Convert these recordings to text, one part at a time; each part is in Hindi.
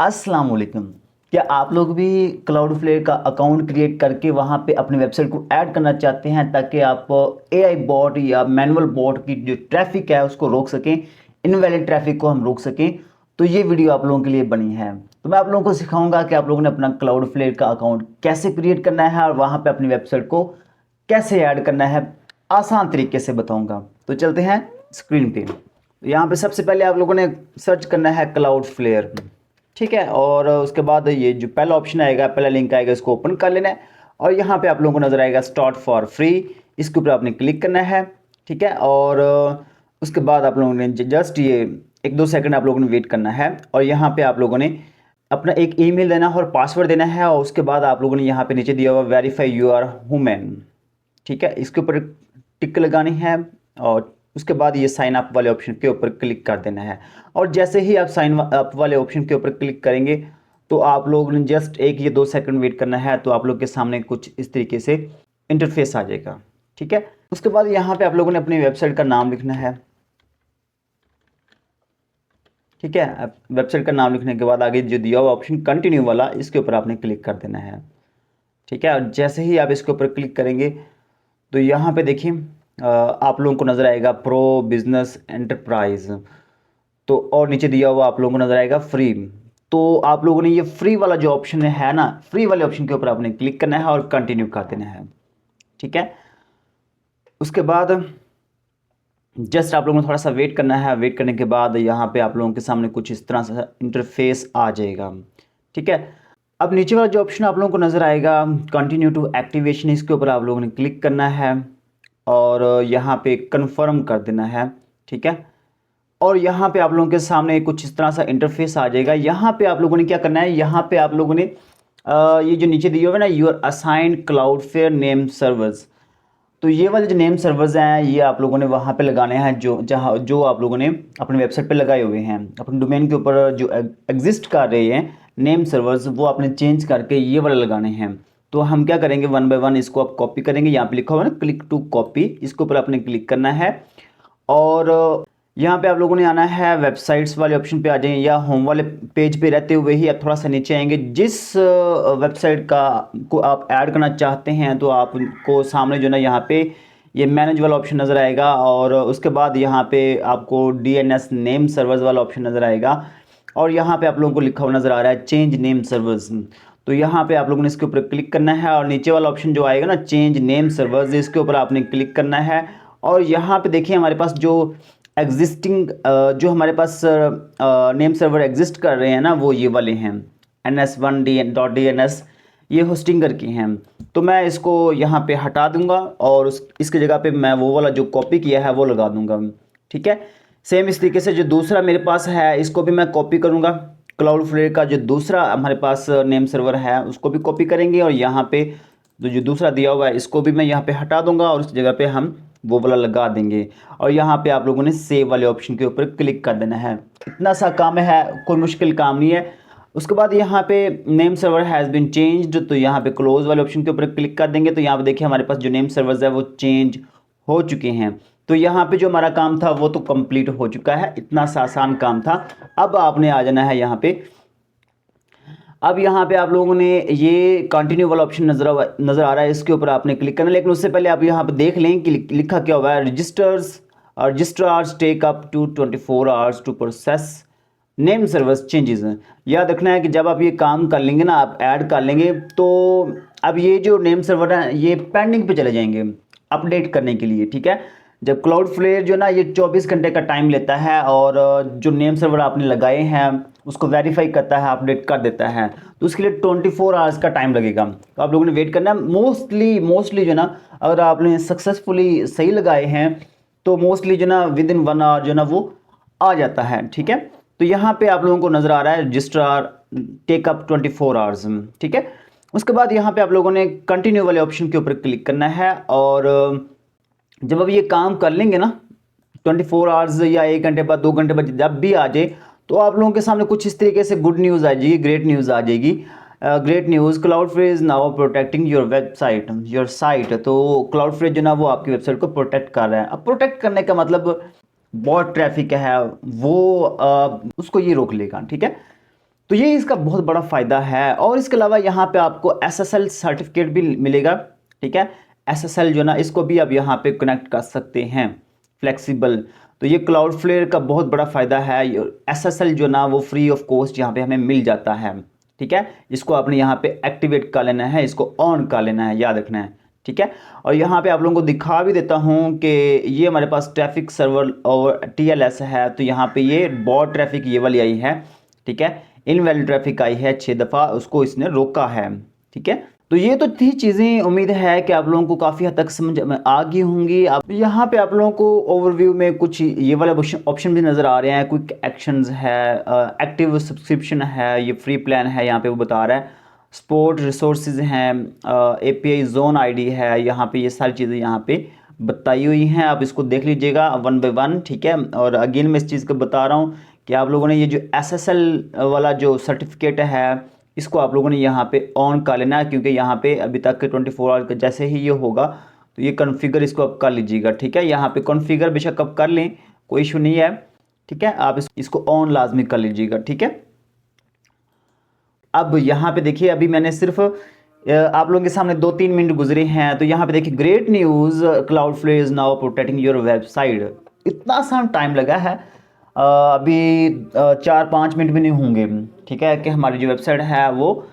अस्सलाम वालेकुम। क्या आप लोग भी क्लाउडफ्लेयर का अकाउंट क्रिएट करके वहाँ पे अपनी वेबसाइट को ऐड करना चाहते हैं ताकि आप एआई बॉट या मैनुअल बॉट की जो ट्रैफिक है उसको रोक सकें, इनवैलिड ट्रैफिक को हम रोक सकें? तो ये वीडियो आप लोगों के लिए बनी है। तो मैं आप लोगों को सिखाऊंगा कि आप लोगों ने अपना क्लाउडफ्लेयर का अकाउंट कैसे क्रिएट करना है और वहाँ पे अपनी वेबसाइट को कैसे ऐड करना है, आसान तरीके से बताऊंगा। तो चलते हैं स्क्रीन पे। यहाँ पे सबसे पहले आप लोगों ने सर्च करना है क्लाउडफ्लेयर, ठीक है। और उसके बाद ये जो पहला ऑप्शन आएगा, पहला लिंक आएगा, इसको ओपन कर लेना है और यहाँ पे आप लोगों को नजर आएगा स्टार्ट फॉर फ्री, इसके ऊपर आपने क्लिक करना है, ठीक है। और उसके बाद आप लोगों ने जस्ट ये 1-2 सेकंड आप लोगों ने वेट करना है और यहाँ पे आप लोगों ने अपना एक ईमेल देना है और पासवर्ड देना है और उसके बाद आप लोगों ने यहाँ पे नीचे दिया हुआ वेरीफाई यू आर ह्यूमन, ठीक है, इसके ऊपर टिक लगानी है और उसके बाद ये साइन अप वाले ऑप्शन के ऊपर क्लिक कर देना है। और जैसे ही आप साइन अप वाले ऑप्शन के ऊपर क्लिक करेंगे तो आप लोगों ने जस्ट 1 या 2 सेकंड वेट करना है, तो आप लोग के सामने कुछ इस तरीके से इंटरफेस आ जाएगा, ठीक है। उसके बाद यहाँ पे आप लोगों ने अपनी वेबसाइट का नाम लिखना है, ठीक है। वेबसाइट का नाम लिखने के बाद आगे जो दिया हुआ ऑप्शन कंटिन्यू वाला, इसके ऊपर आपने क्लिक कर देना है, ठीक है। और जैसे ही आप इसके ऊपर क्लिक करेंगे तो यहाँ पे देखिए आप लोगों को नज़र आएगा प्रो बिजनेस एंटरप्राइज, तो और नीचे दिया हुआ आप लोगों को नज़र आएगा फ्री। तो आप लोगों ने ये फ्री वाला जो ऑप्शन है ना, फ्री वाले ऑप्शन के ऊपर आपने क्लिक करना है और कंटिन्यू कर देना है, ठीक है। उसके बाद जस्ट आप लोगों ने थोड़ा सा वेट करना है। वेट करने के बाद यहाँ पे आप लोगों के सामने कुछ इस तरह से इंटरफेस आ जाएगा, ठीक है। अब नीचे वाला जो ऑप्शन आप लोगों को नज़र आएगा कंटिन्यू टू एक्टिवेशन, इसके ऊपर आप लोगों ने क्लिक करना है और यहाँ पे कंफर्म कर देना है, ठीक है। और यहाँ पे आप लोगों के सामने कुछ इस तरह सा इंटरफेस आ जाएगा। यहाँ पे आप लोगों ने क्या करना है, यहाँ पे आप लोगों ने ये जो नीचे दिए हुए ना your assigned Cloudflare name servers, तो ये वाले जो नेम सर्वर्स हैं ये आप लोगों ने वहाँ पे लगाने हैं जो आप लोगों ने अपने वेबसाइट पे लगाए हुए हैं। अपने डोमेन के ऊपर जो एग्जिस्ट कर रहे हैं नेम सर्वर्स, वो आपने चेंज करके ये वाले लगाने हैं। तो हम क्या करेंगे, 1 बाय 1 इसको आप कॉपी करेंगे। यहाँ पे लिखा हुआ है ना क्लिक टू कॉपी, इसके ऊपर आपने क्लिक करना है और यहाँ पे आप लोगों ने आना है वेबसाइट्स वाले ऑप्शन पे आ जाएंगे या होम वाले पेज पे रहते हुए ही आप थोड़ा सा नीचे आएंगे। जिस वेबसाइट का को आप ऐड करना चाहते हैं तो आपको सामने जो ना यहाँ पे ये मैनेज वाला ऑप्शन नज़र आएगा और उसके बाद यहाँ पे आपको डीएनएस नेम सर्वर्स वाला ऑप्शन नज़र आएगा और यहाँ पे आप लोगों को लिखा हुआ नज़र आ रहा है चेंज नेम सर्वर्स। तो यहाँ पे आप लोगों ने इसके ऊपर क्लिक करना है और नीचे वाला ऑप्शन जो आएगा ना चेंज नेम सर्वर्स, इसके ऊपर आपने क्लिक करना है। और यहाँ पे देखिए हमारे पास जो एग्जिस्टिंग जो हमारे पास नेम सर्वर एग्जिस्ट कर रहे हैं ना, वो ये वाले हैं ns1.dns, ये होस्टिंग करके हैं। तो मैं इसको यहाँ पे हटा दूंगा और इसकी जगह पे मैं वो वाला जो कॉपी किया है वो लगा दूंगा, ठीक है। सेम इस तरीके से जो दूसरा मेरे पास है इसको भी मैं कॉपी करूँगा। क्लाउडफ्लेयर का जो दूसरा हमारे पास नेम सर्वर है उसको भी कॉपी करेंगे और यहाँ पे जो दूसरा दिया हुआ है इसको भी मैं यहाँ पे हटा दूंगा और उस जगह पे हम वो वाला लगा देंगे। और यहाँ पे आप लोगों ने सेव वाले ऑप्शन के ऊपर क्लिक कर देना है। इतना सा काम है, कोई मुश्किल काम नहीं है। उसके बाद यहाँ पे name server has been changed, तो यहाँ पे क्लोज वाले ऑप्शन के ऊपर क्लिक कर देंगे। तो यहाँ पे देखिए हमारे पास जो नेम सर्वर्स है वो चेंज हो चुके हैं। तो यहाँ पे जो हमारा काम था वो तो कंप्लीट हो चुका है, इतना सा आसान काम था। अब आपने आ जाना है यहाँ पे। अब यहाँ पे आप लोगों ने ये कंटिन्यू वाला ऑप्शन नज़र आ रहा है, इसके ऊपर आपने क्लिक करना है। लेकिन उससे पहले आप यहाँ पे देख लें कि लिखा क्या हुआ है, registrars take up to 24 hours to process name servers changes. याद रखना है कि जब आप ये काम कर लेंगे ना, आप ऐड कर लेंगे, तो अब ये जो नेम सर्वर है ये पेंडिंग पे चले जाएंगे अपडेट करने के लिए, ठीक है। जब क्लाउडफ्लेयर जो ना ये 24 घंटे का टाइम लेता है और जो नेम सर्वर आपने लगाए हैं उसको वेरीफाई करता है, अपडेट कर देता है, तो उसके लिए 24 आवर्स का टाइम लगेगा। तो आप लोगों ने वेट करना है। मोस्टली जो ना अगर आपने सक्सेसफुली सही लगाए हैं तो मोस्टली जो ना विद इन 1 आवर जो ना वो आ जाता है, ठीक है। तो यहाँ पे आप लोगों को नज़र आ रहा है रजिस्ट्रार टेक अप 24 आवर्स, ठीक है। उसके बाद यहाँ पे आप लोगों ने कंटिन्यू वाले ऑप्शन के ऊपर क्लिक करना है और जब अब ये काम कर लेंगे ना 24 आवर्स या 1 घंटे बाद 2 घंटे बाद जब भी आ जाए, तो आप लोगों के सामने कुछ इस तरीके से गुड न्यूज़ आ जाएगी, ग्रेट न्यूज़ आ जाएगी। Great news, Cloudflare is now protecting your website your site. तो क्लाउडफ्लेयर जो ना वो आपकी वेबसाइट को प्रोटेक्ट कर रहा है। अब प्रोटेक्ट करने का मतलब बहुत ट्रैफिक है वो उसको ये रोक लेगा, ठीक है। तो ये इसका बहुत बड़ा फ़ायदा है। और इसके अलावा यहाँ पे आपको SSL सर्टिफिकेट भी मिलेगा, ठीक है। SSL जो ना, इसको भी आप यहाँ पे कनेक्ट कर सकते हैं फ्लेक्सिबल। तो ये क्लाउडफ्लेयर का बहुत बड़ा फ़ायदा है। SSL जो ना वो फ्री ऑफ कॉस्ट यहाँ पे हमें मिल जाता है, ठीक है। इसको आपने यहाँ पे एक्टिवेट कर लेना है, इसको ऑन कर लेना है, याद रखना है, ठीक है। और यहाँ पे आप लोगों को दिखा भी देता हूँ कि ये हमारे पास ट्रैफिक सर्वर और TLS है। तो यहाँ पे ये बॉट ट्रैफिक ये वाली आई है, ठीक है। इनवैलिड ट्रैफिक आई है 6 दफ़ा, उसको इसने रोका है, ठीक है। तो ये तो थी चीज़ें, उम्मीद है कि आप लोगों को काफ़ी हद तक समझ में आ गई होंगी। अब यहाँ पे आप लोगों को ओवरव्यू में कुछ ये वाले ऑप्शन भी नज़र आ रहे हैं। क्विक एक्शंस है, एक्टिव सब्सक्रिप्शन है, ये फ्री प्लान है, यहाँ पे वो बता रहा है। स्पोर्ट रिसोर्सेज हैं, API जोन ID है, यहाँ पे ये सारी चीज़ें यहाँ पे बताई हुई हैं। आप इसको देख लीजिएगा 1 बाय 1, ठीक है। और अगेन मैं इस चीज़ को बता रहा हूँ कि आप लोगों ने ये जो SSL वाला जो सर्टिफिकेट है, इसको आप लोगों ने यहाँ पे ऑन कर लेना है, क्योंकि यहाँ पे अभी तक के 24 आवर के जैसे ही ये होगा तो ये कॉन्फ़िगर इसको आप कर लीजिएगा, ठीक है। यहाँ पे कॉन्फ़िगर बेशक आप कर लें, कोई इशू नहीं है, ठीक है। आप इसको ऑन लाजमी कर लीजिएगा, ठीक है। अब यहाँ पे देखिए, अभी मैंने सिर्फ आप लोगों के सामने 2-3 मिनट गुजरे हैं। तो यहाँ पे देखिए, great news, Cloudflare is now protecting your website. इतना सा टाइम लगा है, अभी 4-5 मिनट भी नहीं होंगे, ठीक है, कि हमारी जो वेबसाइट है वो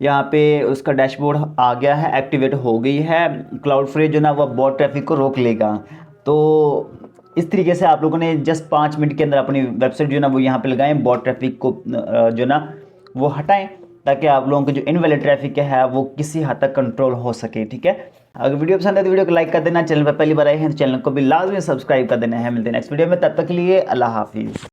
यहाँ पे उसका डैशबोर्ड आ गया है, एक्टिवेट हो गई है। क्लाउडफ्लेयर जो ना वो बॉट ट्रैफिक को रोक लेगा। तो इस तरीके से आप लोगों ने जस्ट 5 मिनट के अंदर अपनी वेबसाइट जो ना वो यहाँ पे लगाएं, बॉट ट्रैफिक को जो ना वो हटाएं, ताकि आप लोगों का जो इनवैलिड ट्रैफिक है वो किसी हद तक कंट्रोल हो सके, ठीक है। अगर वीडियो पसंद है तो वीडियो को लाइक कर देना। चैनल पर पहली बार आए हैं तो चैनल को भी लाजमी सब्सक्राइब कर देना है। मिलते हैं नेक्स्ट वीडियो में, तब तक के लिए अल्लाह हाफिज़।